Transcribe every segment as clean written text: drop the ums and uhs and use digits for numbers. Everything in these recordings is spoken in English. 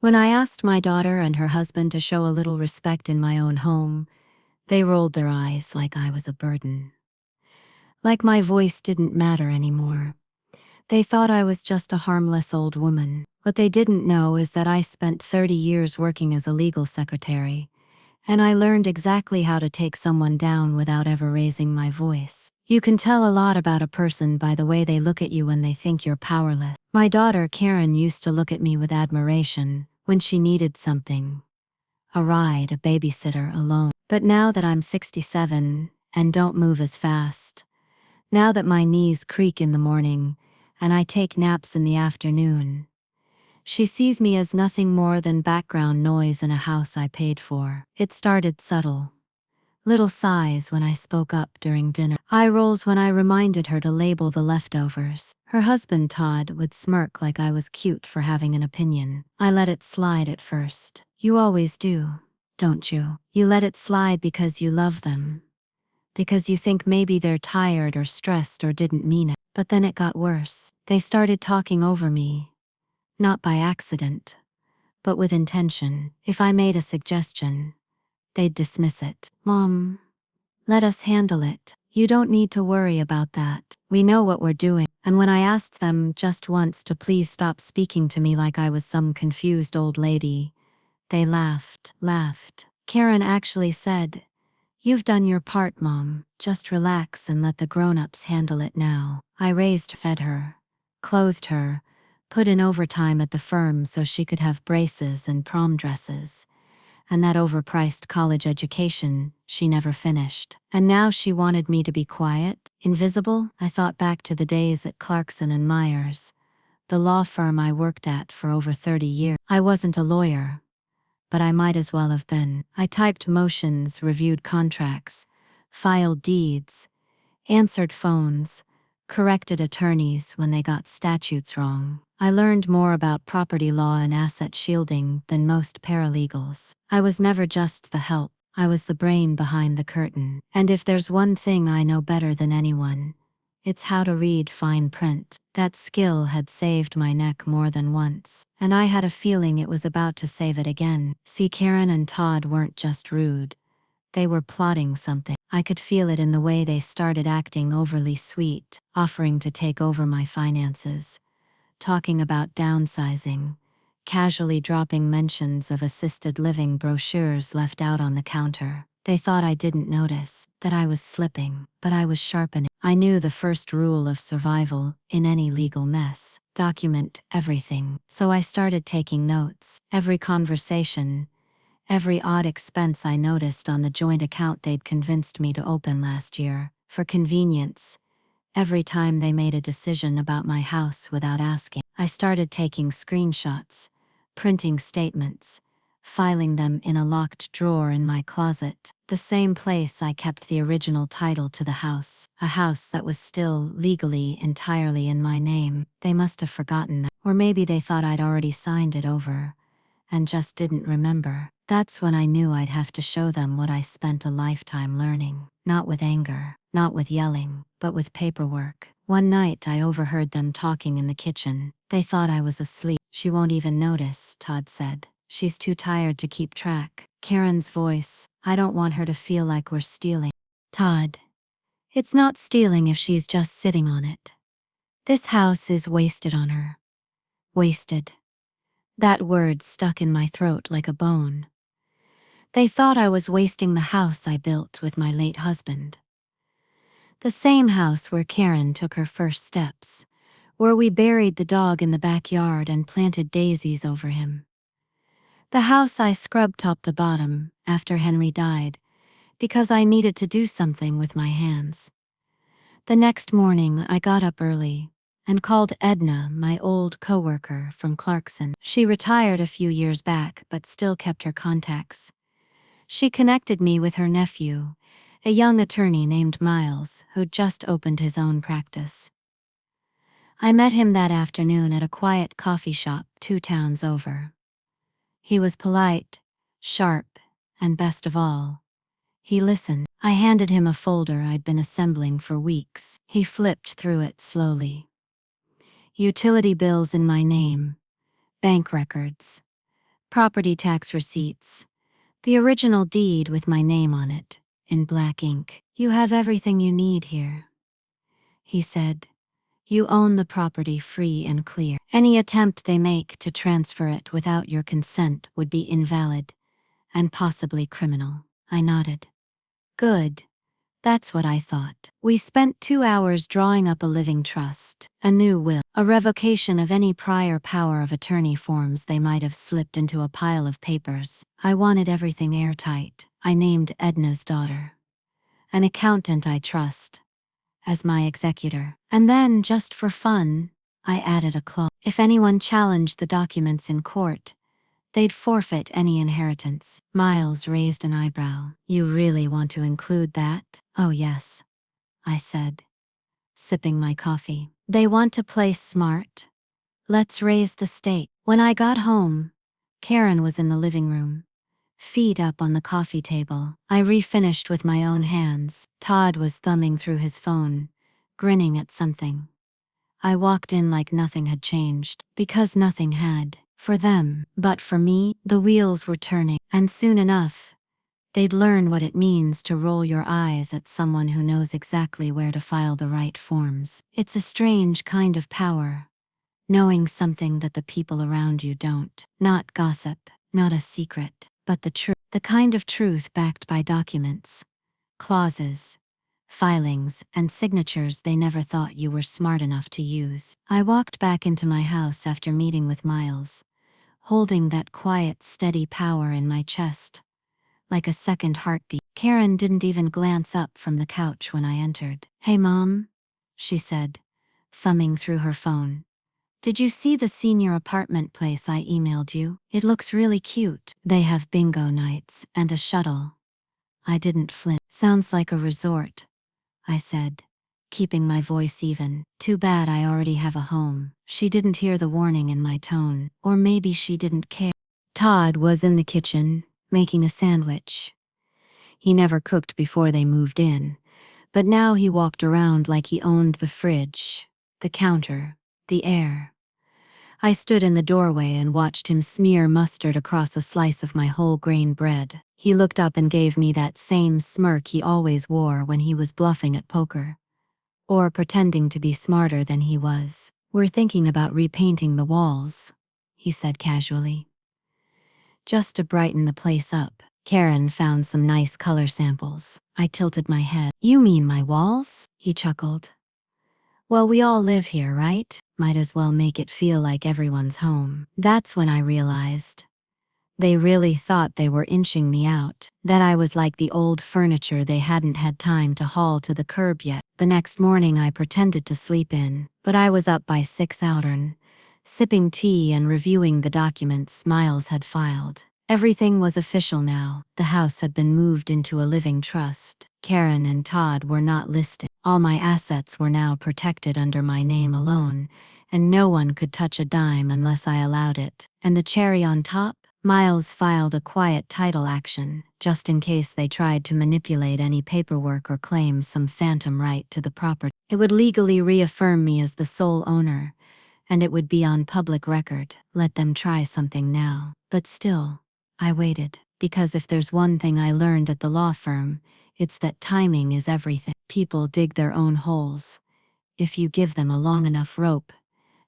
When I asked my daughter and her husband to show a little respect in my own home, they rolled their eyes like I was a burden. Like my voice didn't matter anymore. They thought I was just a harmless old woman. What they didn't know is that I spent 30 years working as a legal secretary, and I learned exactly how to take someone down without ever raising my voice. You can tell a lot about a person by the way they look at you when they think you're powerless. My daughter Karen used to look at me with admiration when she needed something. A ride, a babysitter, a loan. But now that I'm 67 and don't move as fast, now that my knees creak in the morning and I take naps in the afternoon, she sees me as nothing more than background noise in a house I paid for. It started subtle. Little sighs when I spoke up during dinner. Eye rolls when I reminded her to label the leftovers. Her husband Todd would smirk like I was cute for having an opinion. I let it slide at first. You always do, don't you? You let it slide because you love them. Because you think maybe they're tired or stressed or didn't mean it. But then it got worse. They started talking over me. Not by accident, but with intention. If I made a suggestion, they'd dismiss it. Mom, let us handle it. You don't need to worry about that. We know what we're doing. And when I asked them just once to please stop speaking to me like I was some confused old lady, they laughed. Karen actually said, "You've done your part, Mom. Just relax and let the grown-ups handle it now." I raised, fed her, clothed her, put in overtime at the firm so she could have braces and prom dresses, and that overpriced college education she never finished. And now she wanted me to be quiet, invisible. I thought back to the days at Clarkson and Myers, the law firm I worked at for over 30 years. I wasn't a lawyer, but I might as well have been. I typed motions, reviewed contracts, filed deeds, answered phones, corrected attorneys when they got statutes wrong. I learned more about property law and asset shielding than most paralegals. I was never just the help. I was the brain behind the curtain. And if there's one thing I know better than anyone, it's how to read fine print. That skill had saved my neck more than once, and I had a feeling it was about to save it again. See, Karen and Todd weren't just rude. They were plotting something. I could feel it in the way they started acting overly sweet, offering to take over my finances, talking about downsizing, casually dropping mentions of assisted living brochures left out on the counter. They thought I didn't notice, that I was slipping, but I was sharpening. I knew the first rule of survival in any legal mess: document everything. So I started taking notes. Every conversation, every odd expense I noticed on the joint account they'd convinced me to open last year. For convenience, every time they made a decision about my house without asking, I started taking screenshots, printing statements, filing them in a locked drawer in my closet, the same place I kept the original title to the house, a house that was still legally entirely in my name. They must have forgotten that, or maybe they thought I'd already signed it over and just didn't remember. That's when I knew I'd have to show them what I spent a lifetime learning. Not with anger, not with yelling, but with paperwork. One night I overheard them talking in the kitchen. They thought I was asleep. "She won't even notice," Todd said. "She's too tired to keep track." Karen's voice: "I don't want her to feel like we're stealing." Todd: "It's not stealing if she's just sitting on it. This house is wasted on her." Wasted. That word stuck in my throat like a bone. They thought I was wasting the house I built with my late husband. The same house where Karen took her first steps, where we buried the dog in the backyard and planted daisies over him. The house I scrubbed top to bottom after Henry died, because I needed to do something with my hands. The next morning I got up early and called Edna, my old coworker from Clarkson. She retired a few years back but still kept her contacts. She connected me with her nephew, a young attorney named Miles, who'd just opened his own practice. I met him that afternoon at a quiet coffee shop 2 towns over. He was polite, sharp, and best of all, he listened. I handed him a folder I'd been assembling for weeks. He flipped through it slowly. Utility bills in my name, bank records, Property tax receipts. The original deed with my name on it, in black ink. You have everything you need here, he said. You own the property free and clear. Any attempt they make to transfer it without your consent would be invalid and possibly criminal. I nodded. Good. That's what I thought. We spent 2 hours drawing up a living trust, a new will, a revocation of any prior power of attorney forms they might have slipped into a pile of papers. I wanted everything airtight. I named Edna's daughter, an accountant I trust, as my executor. And then, just for fun, I added a clause. If anyone challenged the documents in court, they'd forfeit any inheritance. Miles raised an eyebrow. You really want to include that? Oh yes, I said, sipping my coffee. They want to play smart. Let's raise the stake. When I got home, Karen was in the living room, feet up on the coffee table. I refinished with my own hands. Todd was thumbing through his phone, grinning at something. I walked in like nothing had changed, because nothing had, for them. But for me, the wheels were turning, and soon enough, they'd learn what it means to roll your eyes at someone who knows exactly where to file the right forms. It's a strange kind of power, knowing something that the people around you don't. Not gossip, not a secret, but the truth. The kind of truth backed by documents, clauses, filings, and signatures they never thought you were smart enough to use. I walked back into my house after meeting with Miles, holding that quiet, steady power in my chest, like a second heartbeat. Karen didn't even glance up from the couch when I entered. Hey Mom, she said, thumbing through her phone. Did you see the senior apartment place I emailed you? It looks really cute. They have bingo nights and a shuttle. I didn't flinch. Sounds like a resort, I said, keeping my voice even. Too bad I already have a home. She didn't hear the warning in my tone, or maybe she didn't care. Todd was in the kitchen, making a sandwich. He never cooked before they moved in, but now he walked around like he owned the fridge, the counter, the air. I stood in the doorway and watched him smear mustard across a slice of my whole grain bread. He looked up and gave me that same smirk he always wore when he was bluffing at poker, or pretending to be smarter than he was. We're thinking about repainting the walls, he said casually, just to brighten the place up. Karen found some nice color samples. I tilted my head. You mean my walls? He chuckled. Well, we all live here, right? Might as well make it feel like everyone's home. That's when I realized they really thought they were inching me out, that I was like the old furniture they hadn't had time to haul to the curb yet. The next morning I pretended to sleep in, but I was up by 6 a.m., sipping tea and reviewing the documents Miles had filed. Everything was official now. The house had been moved into a living trust. Karen and Todd were not listed. All my assets were now protected under my name alone, and no one could touch a dime unless I allowed it. And the cherry on top? Miles filed a quiet title action, just in case they tried to manipulate any paperwork or claim some phantom right to the property. It would legally reaffirm me as the sole owner, and it would be on public record. Let them try something now. But still, I waited, because if there's one thing I learned at the law firm, it's that timing is everything. People dig their own holes, if you give them a long enough rope,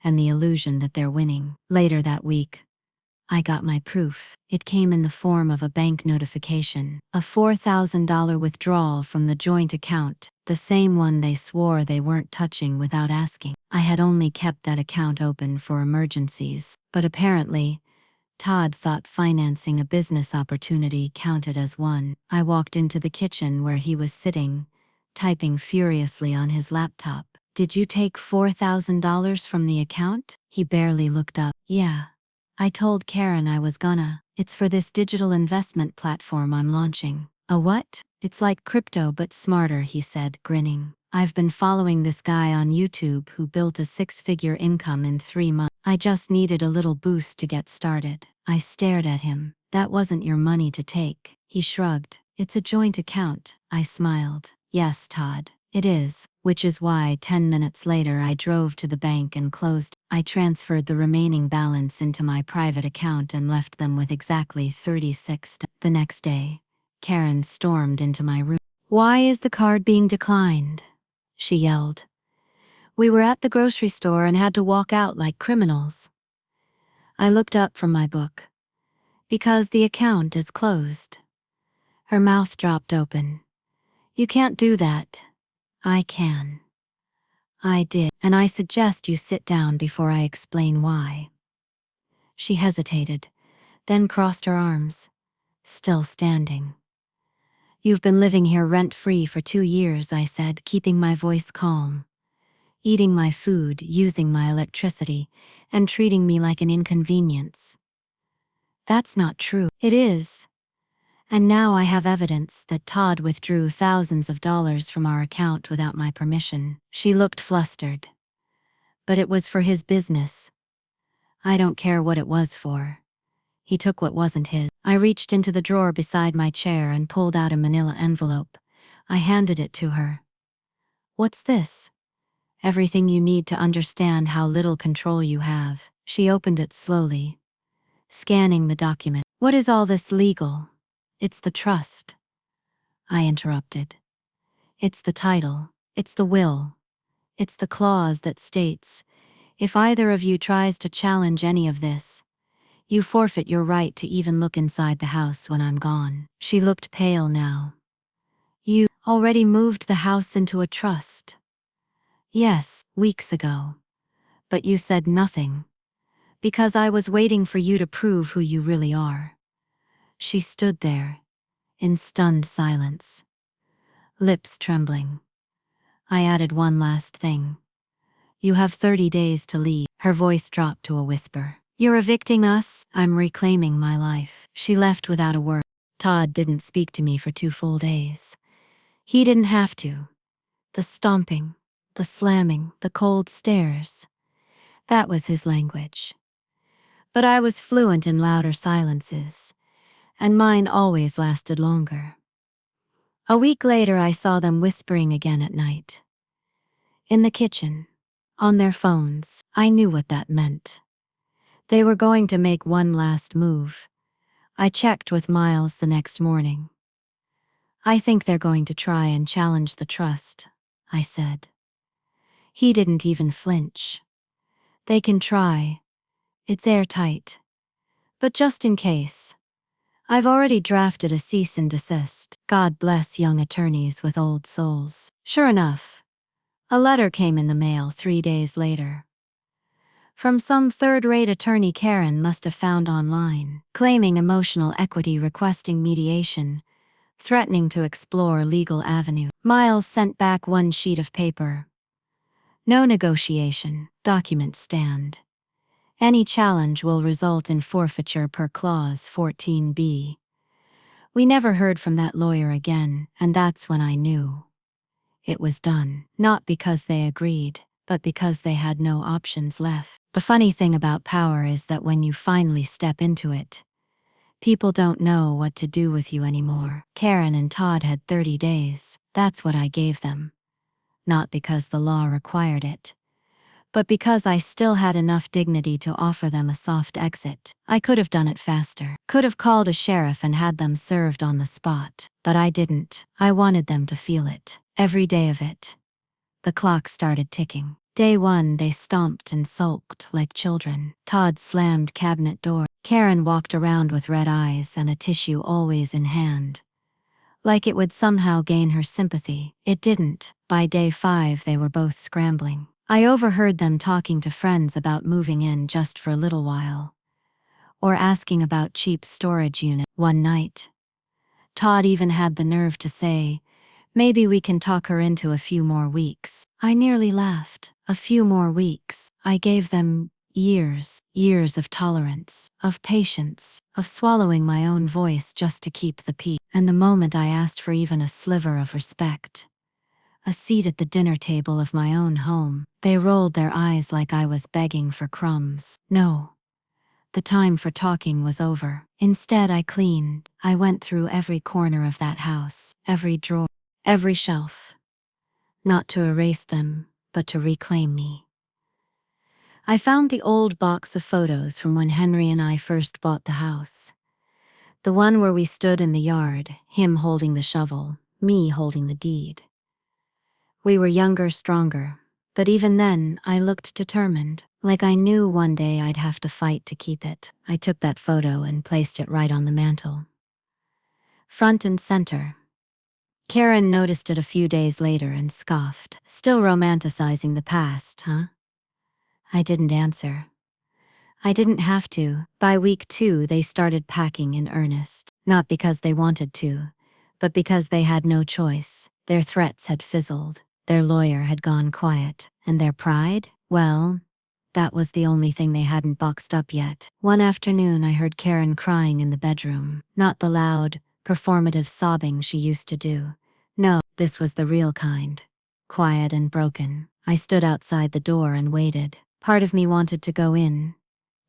and the illusion that they're winning. Later that week, I got my proof. It came in the form of a bank notification, a $4,000 withdrawal from the joint account, the same one they swore they weren't touching without asking. I had only kept that account open for emergencies, but apparently, Todd thought financing a business opportunity counted as one. I walked into the kitchen where he was sitting, typing furiously on his laptop. Did you take $4,000 from the account? He barely looked up. Yeah. I told Karen I was gonna. It's for this digital investment platform I'm launching. A what? It's like crypto but smarter, he said, grinning. I've been following this guy on YouTube who built a 6-figure income in 3 months. I just needed a little boost to get started. I stared at him. That wasn't your money to take. He shrugged. It's a joint account. I smiled. Yes, Todd. It is, which is why 10 minutes later I drove to the bank and closed. I transferred the remaining balance into my private account and left them with exactly 36. The next day, Karen stormed into my room. "Why is the card being declined?" she yelled. "We were at the grocery store and had to walk out like criminals." I looked up from my book. "Because the account is closed." Her mouth dropped open. "You can't do that." "I can." "I did, and I suggest you sit down before I explain why." She hesitated, then crossed her arms, still standing. "You've been living here rent-free for 2 years," I said, keeping my voice calm. "Eating my food, using my electricity, and treating me like an inconvenience." "That's not true." "It is. And now I have evidence that Todd withdrew thousands of dollars from our account without my permission." She looked flustered. "But it was for his business." "I don't care what it was for. He took what wasn't his." I reached into the drawer beside my chair and pulled out a manila envelope. I handed it to her. "What's this?" "Everything you need to understand how little control you have." She opened it slowly, scanning the document. "What is all this legal?" "It's the trust." I interrupted. "It's the title. It's the will. It's the clause that states, if either of you tries to challenge any of this, you forfeit your right to even look inside the house when I'm gone." She looked pale now. "You already moved the house into a trust." "Yes, weeks ago. But you said nothing. Because I was waiting for you to prove who you really are." She stood there, in stunned silence, lips trembling. I added one last thing. "You have 30 days to leave." Her voice dropped to a whisper. "You're evicting us?" "I'm reclaiming my life." She left without a word. Todd didn't speak to me for 2 full days. He didn't have to. The stomping, the slamming, the cold stares. That was his language. But I was fluent in louder silences, and mine always lasted longer. A week later I saw them whispering again at night. In the kitchen, on their phones. I knew what that meant. They were going to make one last move. I checked with Miles the next morning. "I think they're going to try and challenge the trust," I said. He didn't even flinch. "They can try. It's airtight. But just in case, I've already drafted a cease and desist." God bless young attorneys with old souls. Sure enough, a letter came in the mail 3 days later. From some third-rate attorney Karen must have found online, claiming emotional equity, requesting mediation, threatening to explore legal avenue. Miles sent back one sheet of paper. "No negotiation. Documents stand. Any challenge will result in forfeiture per clause 14B. We never heard from that lawyer again, and that's when I knew. It was done, not because they agreed, but because they had no options left. The funny thing about power is that when you finally step into it, people don't know what to do with you anymore. Karen and Todd had 30 days. That's what I gave them. Not because the law required it, but because I still had enough dignity to offer them a soft exit. I could have done it faster. Could have called a sheriff and had them served on the spot. But I didn't. I wanted them to feel it. Every day of it. The clock started ticking. Day 1 they stomped and sulked like children. Todd slammed cabinet door. Karen walked around with red eyes and a tissue always in hand. Like it would somehow gain her sympathy. It didn't. By day 5 they were both scrambling. I overheard them talking to friends about moving in just for a little while. Or asking about cheap storage unit. One night, Todd even had the nerve to say, "Maybe we can talk her into a few more weeks." I nearly laughed. A few more weeks. I gave them years. Years of tolerance, of patience, of swallowing my own voice just to keep the peace. And the moment I asked for even a sliver of respect, a seat at the dinner table of my own home, they rolled their eyes like I was begging for crumbs. No. The time for talking was over. Instead I cleaned. I went through every corner of that house, every drawer, every shelf. not to erase them, but to reclaim me. I found the old box of photos from when Henry and I first bought the house. The one where we stood in the yard, him holding the shovel, me holding the deed. We were younger, stronger, but even then I looked determined, like I knew one day I'd have to fight to keep it. I took that photo and placed it right on the mantel. Front and center. Karen noticed it a few days later and scoffed. Still romanticizing the past, huh? I didn't answer. I didn't have to. By week 2, they started packing in earnest. Not because they wanted to, but because they had no choice. Their threats had fizzled. Their lawyer had gone quiet. And their pride? Well, that was the only thing they hadn't boxed up yet. One afternoon, I heard Karen crying in the bedroom. Not the loud, performative sobbing she used to do. No, this was the real kind. Quiet and broken. I stood outside the door and waited. Part of me wanted to go in,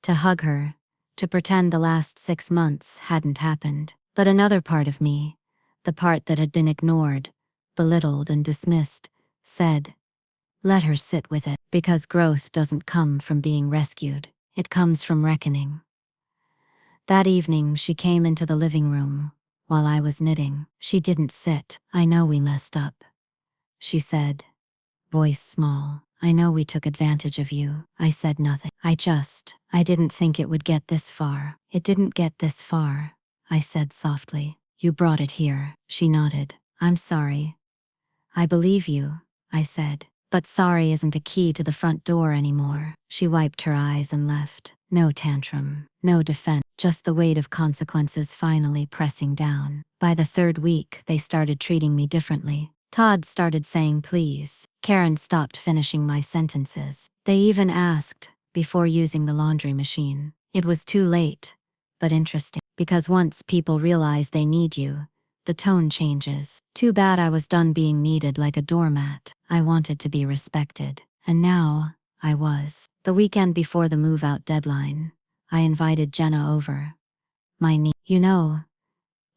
to hug her, to pretend the last 6 months hadn't happened. But another part of me, the part that had been ignored, belittled and dismissed, said, let her sit with it, because growth doesn't come from being rescued. It comes from reckoning. That evening, she came into the living room while I was knitting. She didn't sit. I know we messed up, she said, voice small. I know we took advantage of you. I said nothing. I didn't think it would get this far. It didn't get this far, I said softly. You brought it here. She nodded. I'm sorry. I believe you, I said. But sorry isn't a key to the front door anymore. She wiped her eyes and left. No tantrum, no defense, just the weight of consequences finally pressing down. By the 3rd week, they started treating me differently. Todd started saying please. Karen stopped finishing my sentences. They even asked, before using the laundry machine. It was too late, but interesting, because once people realize they need you, the tone changes. Too bad I was done being needed like a doormat. I wanted to be respected. And now, I was. The weekend before the move-out deadline, I invited Jenna over. My niece, you know,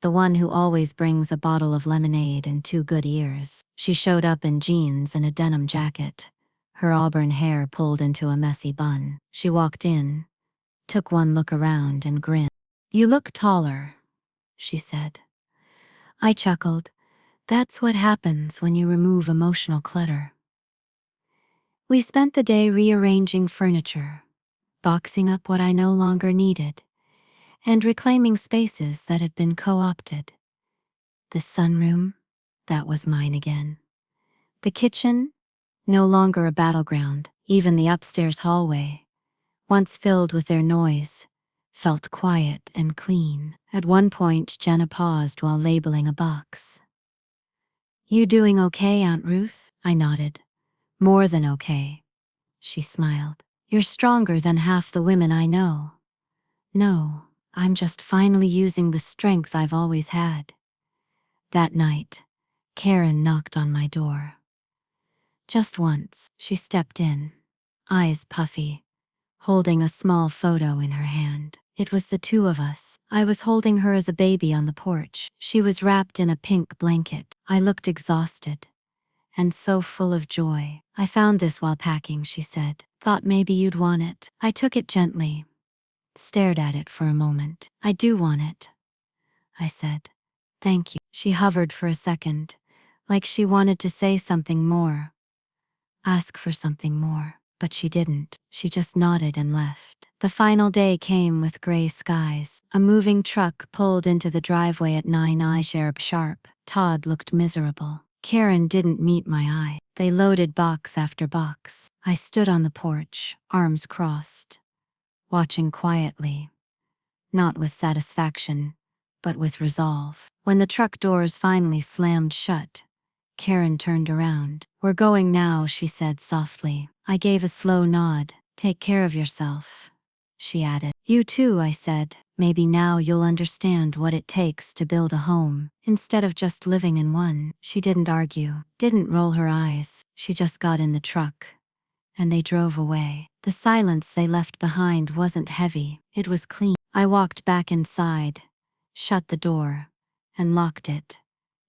the one who always brings a bottle of lemonade and 2 good ears. She showed up in jeans and a denim jacket, her auburn hair pulled into a messy bun. She walked in, took one look around and grinned. You look taller, she said. I chuckled. That's what happens when you remove emotional clutter. We spent the day rearranging furniture, boxing up what I no longer needed, and reclaiming spaces that had been co-opted. The sunroom, that was mine again. The kitchen, no longer a battleground. Even the upstairs hallway, once filled with their noise, felt quiet and clean. At one point, Jenna paused while labeling a box. You doing okay, Aunt Ruth? I nodded. More than okay. She smiled. You're stronger than half the women I know. No, I'm just finally using the strength I've always had. That night, Karen knocked on my door. Just once, she stepped in, eyes puffy, holding a small photo in her hand. It was the 2 of us. I was holding her as a baby on the porch. She was wrapped in a pink blanket. I looked exhausted, and so full of joy. I found this while packing, she said. Thought maybe you'd want it. I took it gently, stared at it for a moment. I do want it, I said. Thank you. She hovered for a second, like she wanted to say something more, ask for something more. But she didn't. She just nodded and left. The final day came with gray skies. A moving truck pulled into the driveway at 9 sharp. Todd looked miserable. Karen didn't meet my eye. They loaded box after box. I stood on the porch, arms crossed, watching quietly, not with satisfaction, but with resolve. When the truck doors finally slammed shut, Karen turned around. We're going now, she said softly. I gave a slow nod. Take care of yourself, she added. You too, I said. Maybe now you'll understand what it takes to build a home, instead of just living in one. She didn't argue, didn't roll her eyes. She just got in the truck, and they drove away. The silence they left behind wasn't heavy, it was clean. I walked back inside, shut the door, and locked it,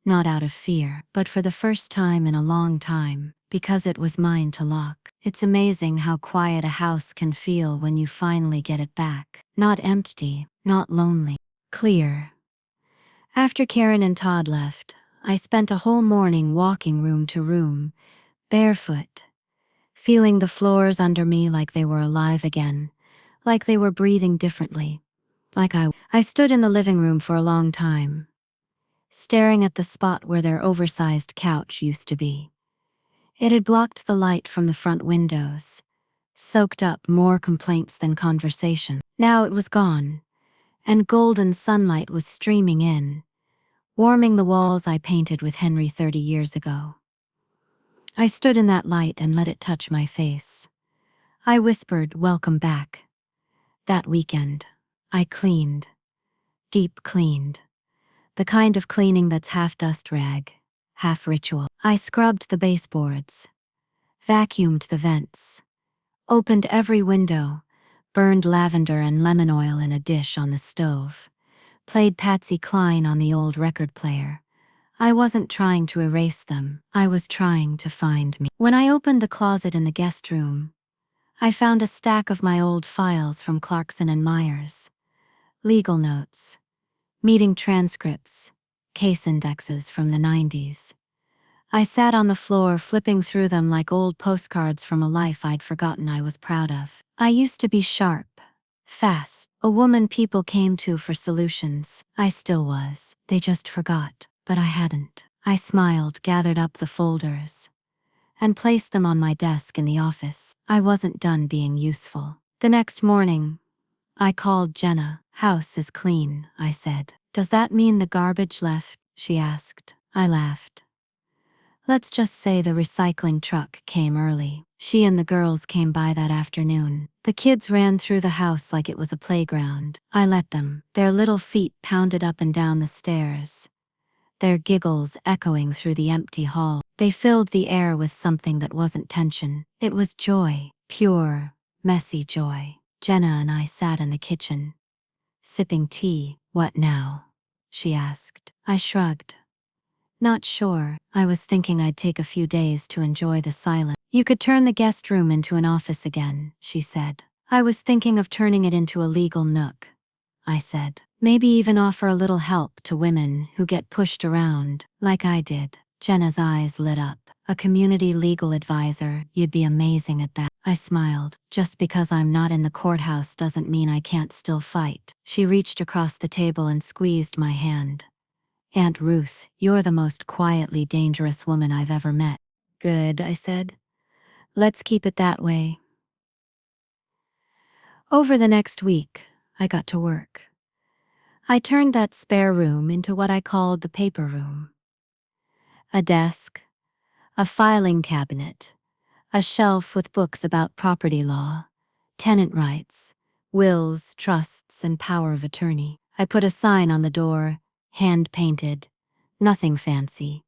not out of fear, but for the first time in a long time, because it was mine to lock. It's amazing how quiet a house can feel when you finally get it back. Not empty, not lonely, clear. After Karen and Todd left, I spent a whole morning walking room to room, barefoot, feeling the floors under me like they were alive again, like they were breathing differently, I stood in the living room for a long time, staring at the spot where their oversized couch used to be. It had blocked the light from the front windows, soaked up more complaints than conversation. Now it was gone, and golden sunlight was streaming in, warming the walls I painted with Henry 30 years ago. I stood in that light and let it touch my face. I whispered, "Welcome back." That weekend, I cleaned. Deep cleaned. The kind of cleaning that's half dust rag, half ritual. I scrubbed the baseboards, vacuumed the vents, opened every window, burned lavender and lemon oil in a dish on the stove, played Patsy Cline on the old record player. I wasn't trying to erase them, I was trying to find me. When I opened the closet in the guest room, I found a stack of my old files from Clarkson and Myers. Legal notes, meeting transcripts, case indexes from the 90s. I sat on the floor flipping through them like old postcards from a life I'd forgotten I was proud of. I used to be sharp, fast, a woman people came to for solutions. I still was. They just forgot, but I hadn't. I smiled, gathered up the folders, and placed them on my desk in the office. I wasn't done being useful. The next morning, I called Jenna. "House is clean," I said. "Does that mean the garbage left?" she asked. I laughed. "Let's just say the recycling truck came early." She and the girls came by that afternoon. The kids ran through the house like it was a playground. I let them. Their little feet pounded up and down the stairs, their giggles echoing through the empty hall. They filled the air with something that wasn't tension. It was joy, pure, messy joy. Jenna and I sat in the kitchen, sipping tea. "What now?" she asked. I shrugged. "Not sure. I was thinking I'd take a few days to enjoy the silence." "You could turn the guest room into an office again," she said. "I was thinking of turning it into a legal nook," I said. "Maybe even offer a little help to women who get pushed around, like I did." Jenna's eyes lit up. "A community legal advisor, you'd be amazing at that." I smiled. "Just because I'm not in the courthouse doesn't mean I can't still fight." She reached across the table and squeezed my hand. "Aunt Ruth, you're the most quietly dangerous woman I've ever met." "Good," I said. "Let's keep it that way." Over the next week, I got to work. I turned that spare room into what I called the paper room. A desk, a filing cabinet, a shelf with books about property law, tenant rights, wills, trusts, and power of attorney. I put a sign on the door, hand-painted, nothing fancy.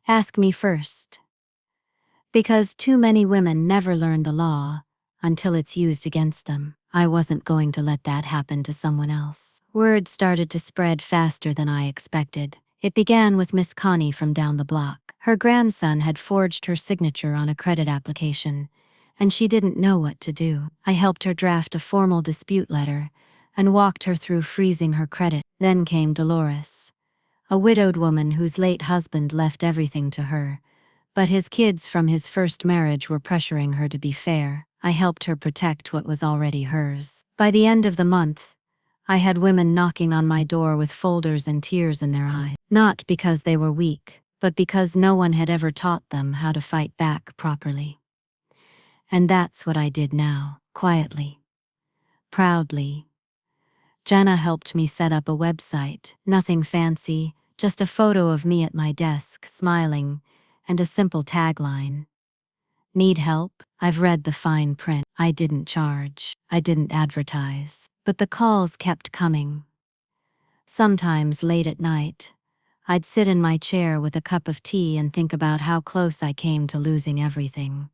"Ask me first." Because too many women never learn the law until it's used against them. I wasn't going to let that happen to someone else. Word started to spread faster than I expected. It began with Miss Connie from down the block. Her grandson had forged her signature on a credit application, and she didn't know what to do. I helped her draft a formal dispute letter and walked her through freezing her credit. Then came Dolores, a widowed woman whose late husband left everything to her, but his kids from his first marriage were pressuring her to be fair. I helped her protect what was already hers. By the end of the month, I had women knocking on my door with folders and tears in their eyes. Not because they were weak, but because no one had ever taught them how to fight back properly. And that's what I did now, quietly, proudly. Jenna helped me set up a website. Nothing fancy, just a photo of me at my desk, smiling, and a simple tagline. "Need help?" I've read the fine print. I didn't charge. I didn't advertise. But the calls kept coming. Sometimes late at night, I'd sit in my chair with a cup of tea and think about how close I came to losing everything.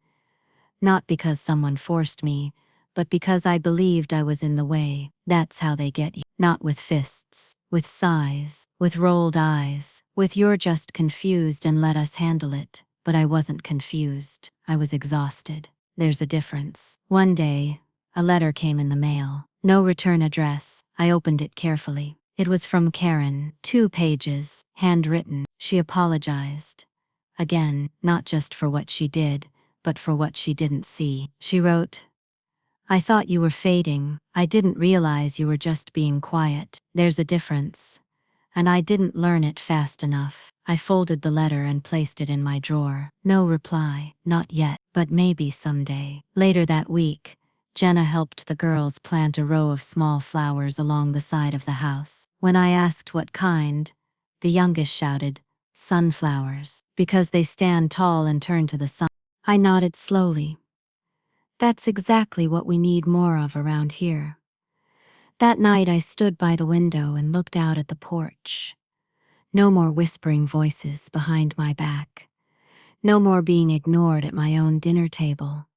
Not because someone forced me, but because I believed I was in the way. That's how they get you. Not with fists, with sighs, with rolled eyes, With "You're just confused and let us handle it." But I wasn't confused. I was exhausted. There's a difference. One day, a letter came in the mail. No return address. I opened it carefully. It was from Karen, 2 pages, handwritten. She apologized. Again, not just for what she did, but for what she didn't see. She wrote, "I thought you were fading. I didn't realize you were just being quiet. There's a difference. And I didn't learn it fast enough." I folded the letter and placed it in my drawer. No reply, not yet, but maybe someday. Later that week, Jenna helped the girls plant a row of small flowers along the side of the house. When I asked what kind, the youngest shouted, "Sunflowers, because they stand tall and turn to the sun." I nodded slowly. That's exactly what we need more of around here. That night I stood by the window and looked out at the porch. No more whispering voices behind my back. No more being ignored at my own dinner table.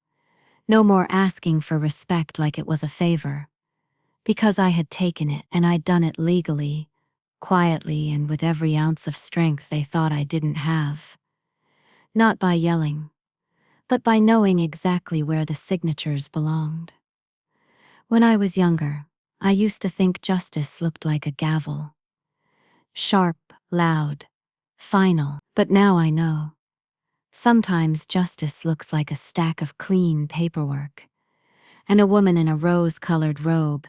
No more asking for respect like it was a favor. Because I had taken it, and I'd done it legally, quietly, and with every ounce of strength they thought I didn't have. Not by yelling, but by knowing exactly where the signatures belonged. When I was younger, I used to think justice looked like a gavel. Sharp, loud, final. But now I know. Sometimes justice looks like a stack of clean paperwork, and a woman in a rose-colored robe,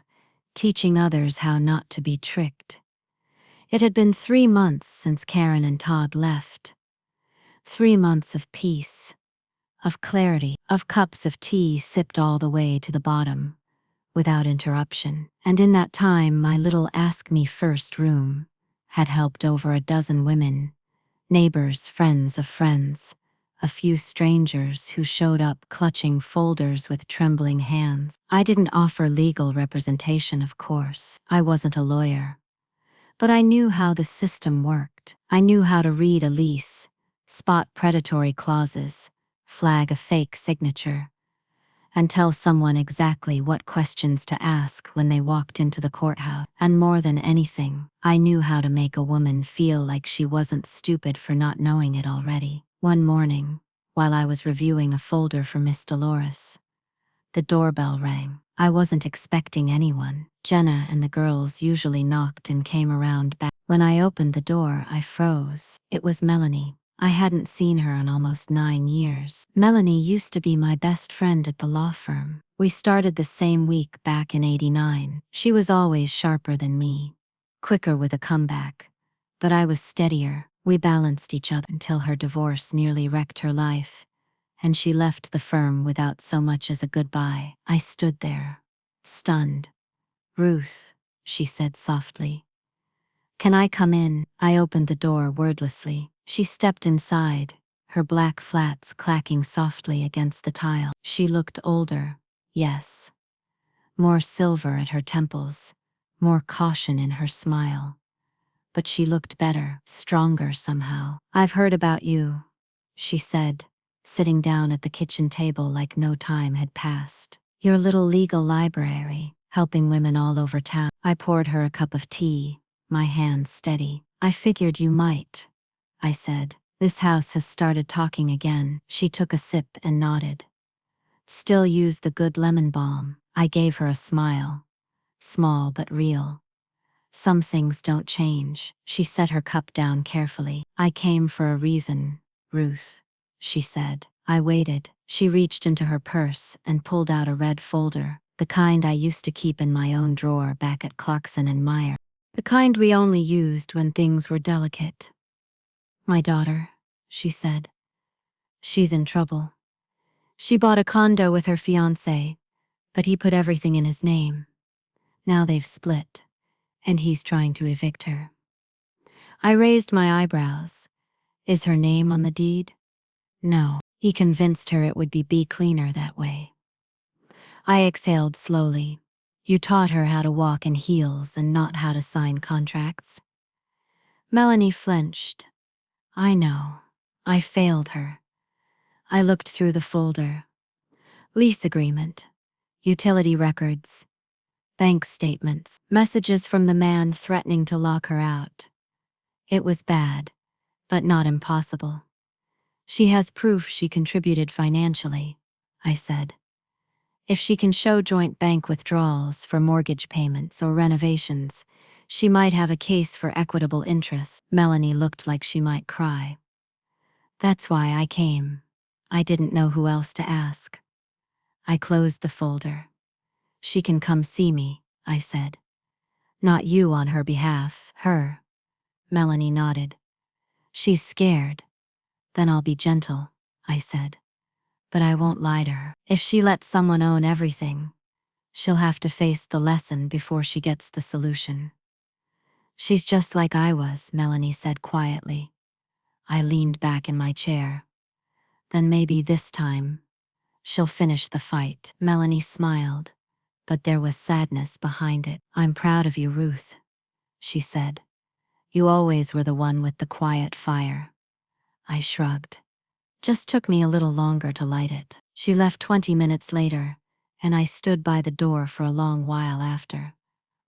teaching others how not to be tricked. It had been 3 months since Karen and Todd left. 3 months of peace, of clarity, of cups of tea sipped all the way to the bottom, without interruption. And in that time, my little Ask Me First room had helped over a dozen women, neighbors, friends of friends, a few strangers who showed up clutching folders with trembling hands. I didn't offer legal representation, of course. I wasn't a lawyer. But I knew how the system worked. I knew how to read a lease, spot predatory clauses, flag a fake signature, and tell someone exactly what questions to ask when they walked into the courthouse. And more than anything, I knew how to make a woman feel like she wasn't stupid for not knowing it already. One morning, while I was reviewing a folder for Miss Dolores, the doorbell rang. I wasn't expecting anyone. Jenna and the girls usually knocked and came around back. When I opened the door, I froze. It was Melanie. I hadn't seen her in almost 9 years. Melanie used to be my best friend at the law firm. We started the same week back in '89. She was always sharper than me, quicker with a comeback. But I was steadier. We balanced each other until her divorce nearly wrecked her life, and she left the firm without so much as a goodbye. I stood there, stunned. "Ruth," she said softly. "Can I come in?" I opened the door wordlessly. She stepped inside, her black flats clacking softly against the tile. She looked older, yes. More silver at her temples, more caution in her smile. But she looked better, stronger somehow. "I've heard about you," she said, sitting down at the kitchen table like no time had passed. "Your little legal library, helping women all over town." I poured her a cup of tea, my hands steady. "I figured you might," I said. "This house has started talking again." She took a sip and nodded. "Still use the good lemon balm." I gave her a smile. Small but real. "Some things don't change." She set her cup down carefully. "I came for a reason, Ruth," she said. I waited. She reached into her purse and pulled out a red folder, the kind I used to keep in my own drawer back at Clarkson and Meyer. The kind we only used when things were delicate. "My daughter," she said. "She's in trouble. She bought a condo with her fiancé, but he put everything in his name. Now they've split, and he's trying to evict her." I raised my eyebrows. "Is her name on the deed?" "No. He convinced her it would be cleaner that way." I exhaled slowly. "You taught her how to walk in heels and not how to sign contracts?" Melanie flinched. "I know. I failed her." I looked through the folder. Lease agreement, utility records, bank statements, messages from the man threatening to lock her out. It was bad. but not impossible. She has proof she contributed financially, I said. If she can show joint bank withdrawals for mortgage payments or renovations, she might have a case for equitable interest. Melanie looked like she might cry. That's why I came. I didn't know who else to ask. I closed the folder. She can come see me, I said. Not you on her behalf, her. Melanie nodded. She's scared. Then I'll be gentle, I said. But I won't lie to her. If she lets someone own everything, she'll have to face the lesson before she gets the solution. She's just like I was, Melanie said quietly. I leaned back in my chair. Then maybe this time, she'll finish the fight. Melanie smiled, but there was sadness behind it. I'm proud of you, Ruth, she said. You always were the one with the quiet fire. I shrugged. Just took me a little longer to light it. She left 20 minutes later, and I stood by the door for a long while after,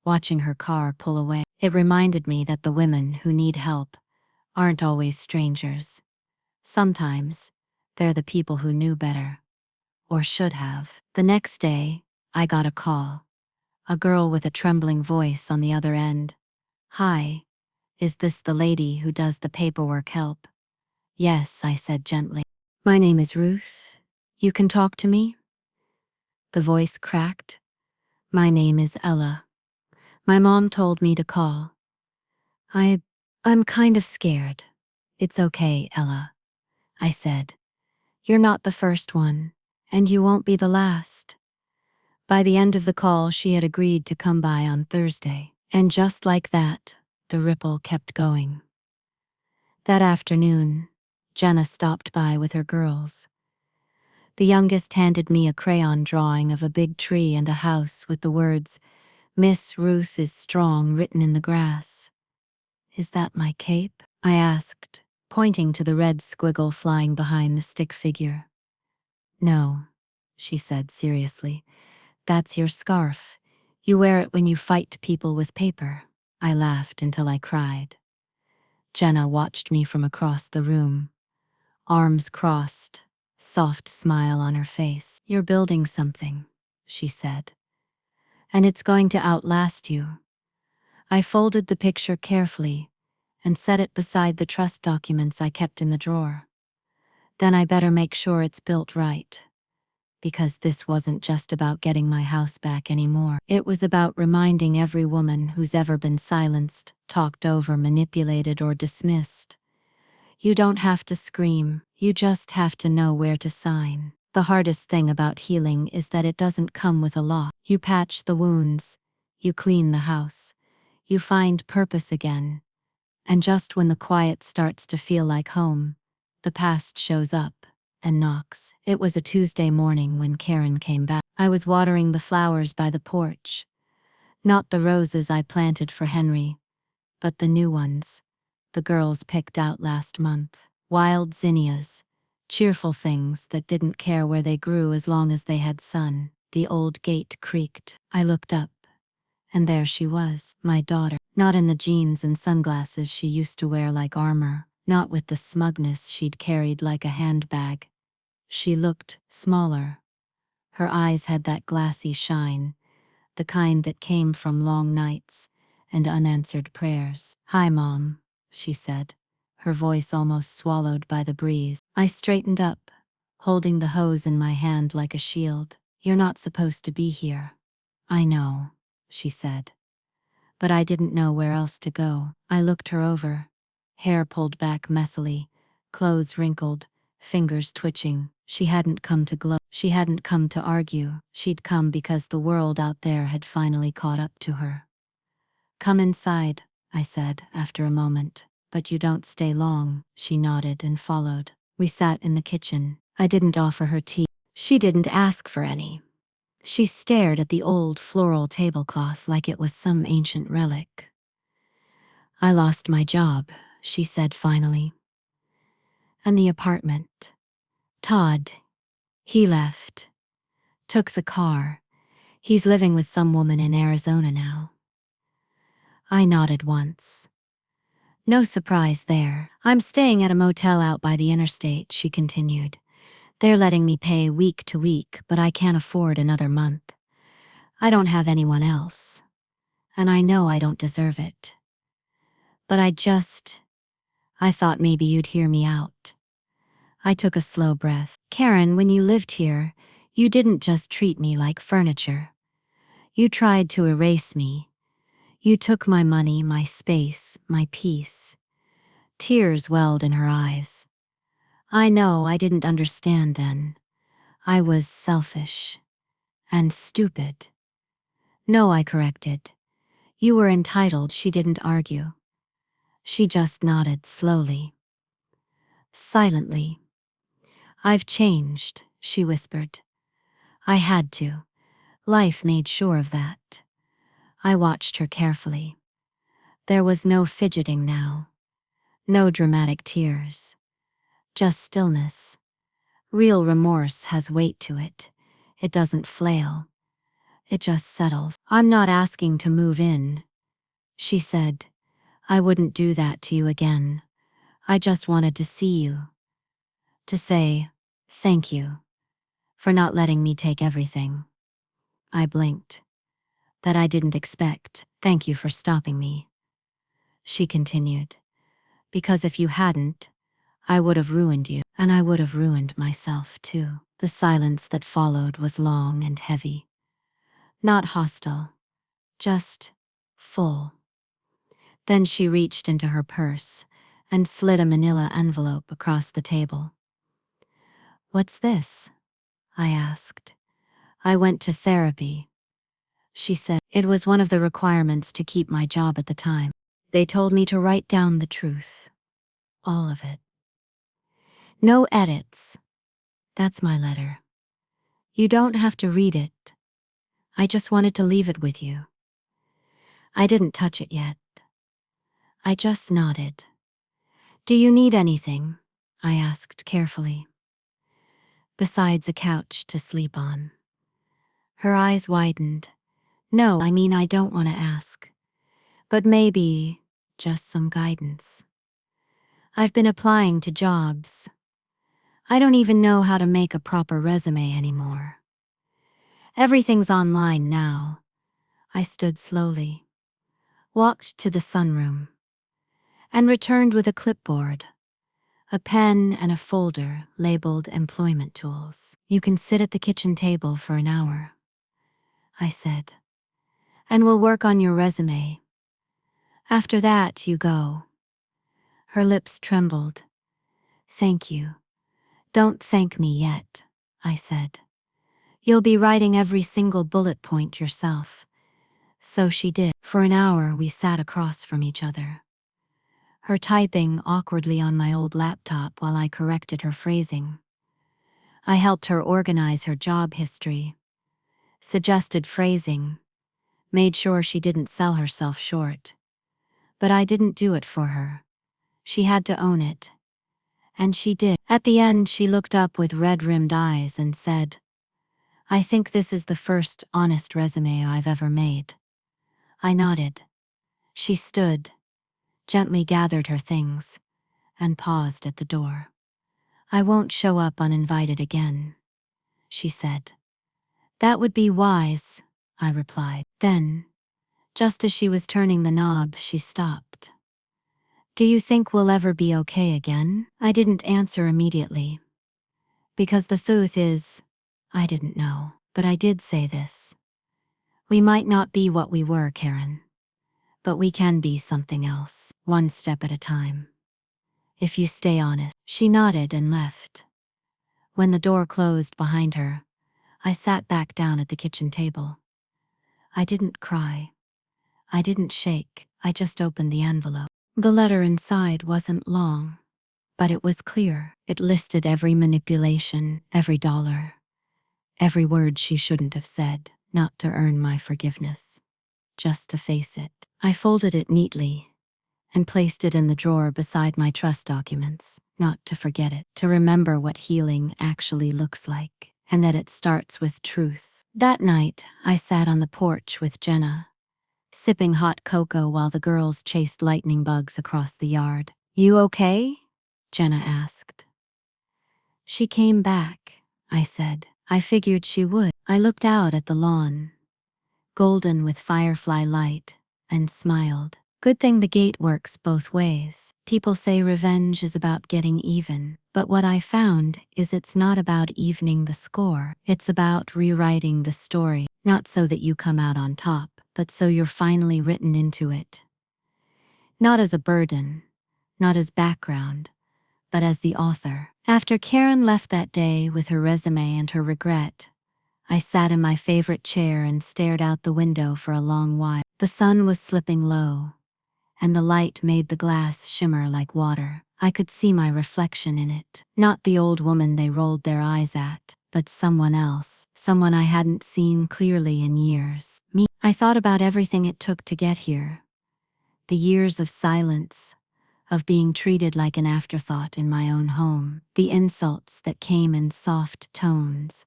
watching her car pull away. It reminded me that the women who need help aren't always strangers. Sometimes, they're the people who knew better. Or should have. The next day, I got a call. A girl with a trembling voice on the other end. Hi, is this the lady who does the paperwork help? Yes, I said gently. My name is Ruth. You can talk to me? The voice cracked. My name is Ella. My mom told me to call. I'm kind of scared. It's okay, Ella, I said. You're not the first one, and you won't be the last. By the end of the call, she had agreed to come by on Thursday. And just like that, the ripple kept going. That afternoon, Jenna stopped by with her girls. The youngest handed me a crayon drawing of a big tree and a house with the words, Miss Ruth is strong, written in the grass. Is that my cape? I asked, pointing to the red squiggle flying behind the stick figure. No, she said seriously. That's your scarf. You wear it when you fight people with paper. I laughed until I cried. Jenna watched me from across the room, arms crossed, soft smile on her face. You're building something, she said. And it's going to outlast you. I folded the picture carefully and set it beside the trust documents I kept in the drawer. Then I better make sure it's built right. Because this wasn't just about getting my house back anymore. It was about reminding every woman who's ever been silenced, talked over, manipulated, or dismissed. You don't have to scream, you just have to know where to sign. The hardest thing about healing is that it doesn't come with a lock. You patch the wounds, you clean the house, you find purpose again. And just when the quiet starts to feel like home, the past shows up and knocks. It was a Tuesday morning when Karen came back. I was watering the flowers by the porch. Not the roses I planted for Henry, but the new ones the girls picked out last month. Wild zinnias, cheerful things that didn't care where they grew as long as they had sun. The old gate creaked. I looked up, and there she was, my daughter. Not in the jeans and sunglasses she used to wear like armor, not with the smugness she'd carried like a handbag. She looked smaller. Her eyes had that glassy shine, the kind that came from long nights and unanswered prayers. Hi, Mom, she said, her voice almost swallowed by the breeze. I straightened up, holding the hose in my hand like a shield. You're not supposed to be here. I know, she said. But I didn't know where else to go. I looked her over, hair pulled back messily, clothes wrinkled, fingers twitching. She hadn't come to gloat. She hadn't come to argue. She'd come because the world out there had finally caught up to her. Come inside, I said after a moment. But you don't stay long. She nodded and followed. We sat in the kitchen. I didn't offer her tea. She didn't ask for any. She stared at the old floral tablecloth like it was some ancient relic. I lost my job, she said finally. And the apartment. Todd. He left. Took the car. He's living with some woman in Arizona now. I nodded once. No surprise there. I'm staying at a motel out by the interstate, she continued. They're letting me pay week to week, but I can't afford another month. I don't have anyone else. And I know I don't deserve it. But I thought maybe you'd hear me out. I took a slow breath. Karen, when you lived here, you didn't just treat me like furniture. You tried to erase me. You took my money, my space, my peace. Tears welled in her eyes. I know I didn't understand then. I was selfish and stupid. No, I corrected. You were entitled. She didn't argue. She just nodded slowly, silently. I've changed, she whispered. I had to. Life made sure of that. I watched her carefully. There was no fidgeting now. No dramatic tears. Just stillness. Real remorse has weight to it. It doesn't flail. It just settles. I'm not asking to move in, she said. I wouldn't do that to you again. I just wanted to see you. To say, thank you, for not letting me take everything. I blinked. That I didn't expect. Thank you for stopping me, she continued. Because if you hadn't, I would have ruined you, and I would have ruined myself too. The silence that followed was long and heavy. Not hostile, just full. Then she reached into her purse and slid a manila envelope across the table. What's this? I asked. I went to therapy, she said. It was one of the requirements to keep my job at the time. They told me to write down the truth. All of it. No edits. That's my letter. You don't have to read it. I just wanted to leave it with you. I didn't touch it yet. I just nodded. Do you need anything? I asked carefully. Besides a couch to sleep on. Her eyes widened. No, I mean I don't want to ask. But maybe just some guidance. I've been applying to jobs. I don't even know how to make a proper resume anymore. Everything's online now. I stood slowly, walked to the sunroom, and returned with a clipboard, a pen and a folder labeled employment tools. You can sit at the kitchen table for an hour, I said, and we'll work on your resume. After that, you go. Her lips trembled. Thank you. Don't thank me yet, I said. You'll be writing every single bullet point yourself. So she did. For an hour, we sat across from each other. Her typing awkwardly on my old laptop while I corrected her phrasing. I helped her organize her job history, suggested phrasing, made sure she didn't sell herself short. But I didn't do it for her. She had to own it. And she did. At the end, she looked up with red-rimmed eyes and said, I think this is the first honest resume I've ever made. I nodded. She stood, gently gathered her things, and paused at the door. I won't show up uninvited again, she said. That would be wise, I replied. Then, just as she was turning the knob, she stopped. Do you think we'll ever be okay again? I didn't answer immediately. Because the truth is, I didn't know. But I did say this. We might not be what we were, Karen. But we can be something else, one step at a time. If you stay honest. She nodded and left. When the door closed behind her, I sat back down at the kitchen table. I didn't cry. I didn't shake. I just opened the envelope. The letter inside wasn't long, but it was clear. It listed every manipulation, every dollar, every word she shouldn't have said, not to earn my forgiveness, just to face it. I folded it neatly and placed it in the drawer beside my trust documents, not to forget it, to remember what healing actually looks like, and that it starts with truth. That night, I sat on the porch with Jenna, sipping hot cocoa while the girls chased lightning bugs across the yard. "You okay?" Jenna asked. "She came back," I said. "I figured she would." I looked out at the lawn, golden with firefly light, and smiled. Good thing the gate works both ways. People say revenge is about getting even, but what I found is it's not about evening the score. It's about rewriting the story, not so that you come out on top, but so you're finally written into it. Not as a burden, not as background, but as the author. After Karen left that day with her resume and her regret, I sat in my favorite chair and stared out the window for a long while. The sun was slipping low, and the light made the glass shimmer like water. I could see my reflection in it. Not the old woman they rolled their eyes at, but someone else. Someone I hadn't seen clearly in years. Me. I thought about everything it took to get here. The years of silence, of being treated like an afterthought in my own home. The insults that came in soft tones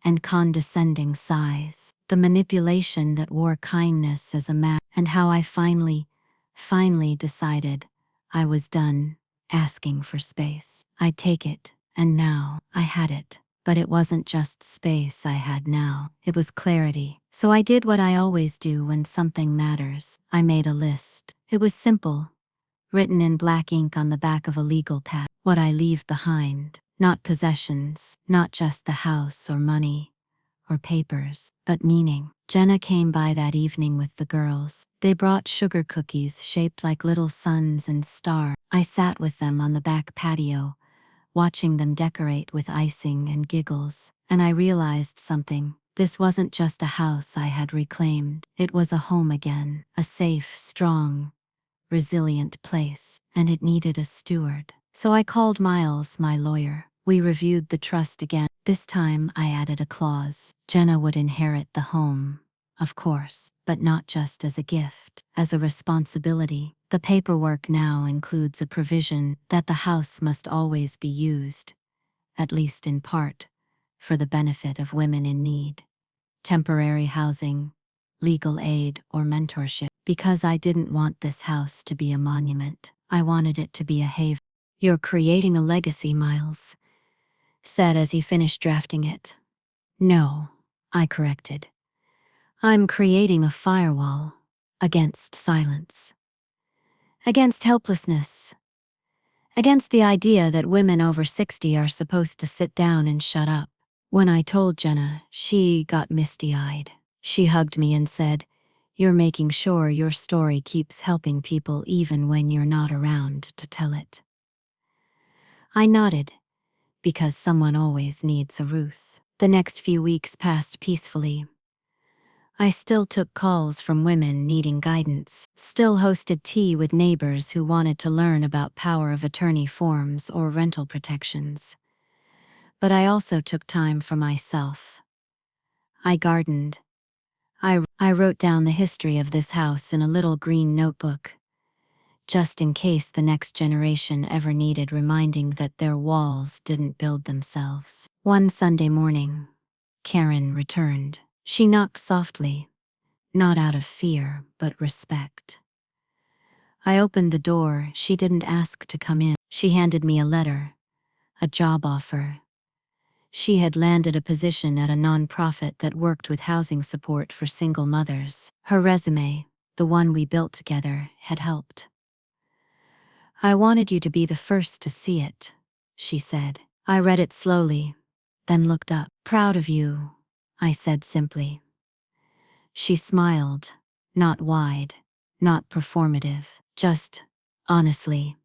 and condescending sighs. The manipulation that wore kindness as a mask. And how I finally decided I was done asking for space. I'd take it, and now I had it. But it wasn't just space I had now, it was clarity. So I did what I always do when something matters. I made a list. It was simple, written in black ink on the back of a legal pad. What I leave behind. Not possessions, not just the house or money or papers, but meaning. Jenna came by that evening with the girls. They brought sugar cookies shaped like little suns and stars. I sat with them on the back patio, watching them decorate with icing and giggles, and I realized something. This wasn't just a house I had reclaimed. It was a home again, a safe, strong, resilient place, and it needed a steward. So I called Miles, my lawyer. We reviewed the trust again. This time I added a clause. Jenna would inherit the home, of course, but not just as a gift, as a responsibility. The paperwork now includes a provision that the house must always be used, at least in part, for the benefit of women in need. Temporary housing, legal aid, or mentorship. Because I didn't want this house to be a monument. I wanted it to be a haven. "You're creating a legacy, Miles," said as he finished drafting it. "No," I corrected. "I'm creating a firewall against silence, against helplessness, against the idea that women over 60 are supposed to sit down and shut up." When I told Jenna, she got misty-eyed. She hugged me and said, "You're making sure your story keeps helping people even when you're not around to tell it." I nodded, because someone always needs a Ruth. The next few weeks passed peacefully. I still took calls from women needing guidance, still hosted tea with neighbors who wanted to learn about power of attorney forms or rental protections. But I also took time for myself. I gardened. I wrote down the history of this house in a little green notebook, just in case the next generation ever needed reminding that their walls didn't build themselves. One Sunday morning, Karen returned. She knocked softly, not out of fear, but respect. I opened the door. She didn't ask to come in. She handed me a letter, a job offer. She had landed a position at a nonprofit that worked with housing support for single mothers. Her resume, the one we built together, had helped. "I wanted you to be the first to see it," she said. I read it slowly, then looked up. "Proud of you," I said simply. She smiled, not wide, not performative, just honestly.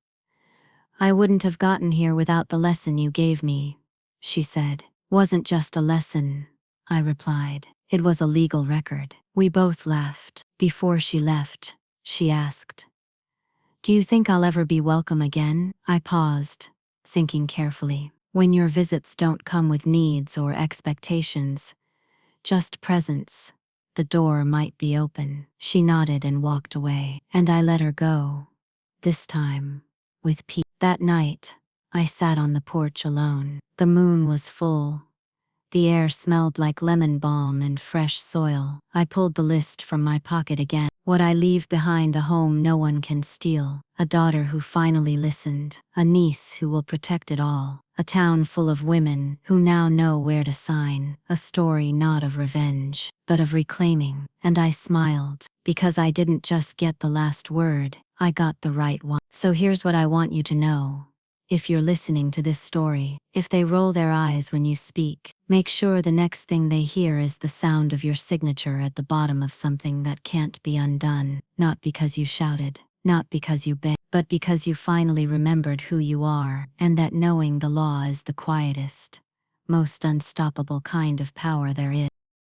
"I wouldn't have gotten here without the lesson you gave me," she said. "Wasn't just a lesson," I replied. "It was a legal record." We both laughed. Before she left, she asked, "Do you think I'll ever be welcome again?" I paused, thinking carefully. "When your visits don't come with needs or expectations, just presence, the door might be open." She nodded and walked away, and I let her go. This time, with peace. That night, I sat on the porch alone. The moon was full, The air smelled like lemon balm and fresh soil. I pulled the list from my pocket again. What I leave behind: a home no one can steal, a daughter who finally listened, a niece who will protect it all, a town full of women who now know where to sign, a story not of revenge, but of reclaiming. And I smiled, because I didn't just get the last word, I got the right one. So here's what I want you to know. If you're listening to this story, if they roll their eyes when you speak, make sure the next thing they hear is the sound of your signature at the bottom of something that can't be undone, not because you shouted, not because you begged, but because you finally remembered who you are, and that knowing the law is the quietest, most unstoppable kind of power there is.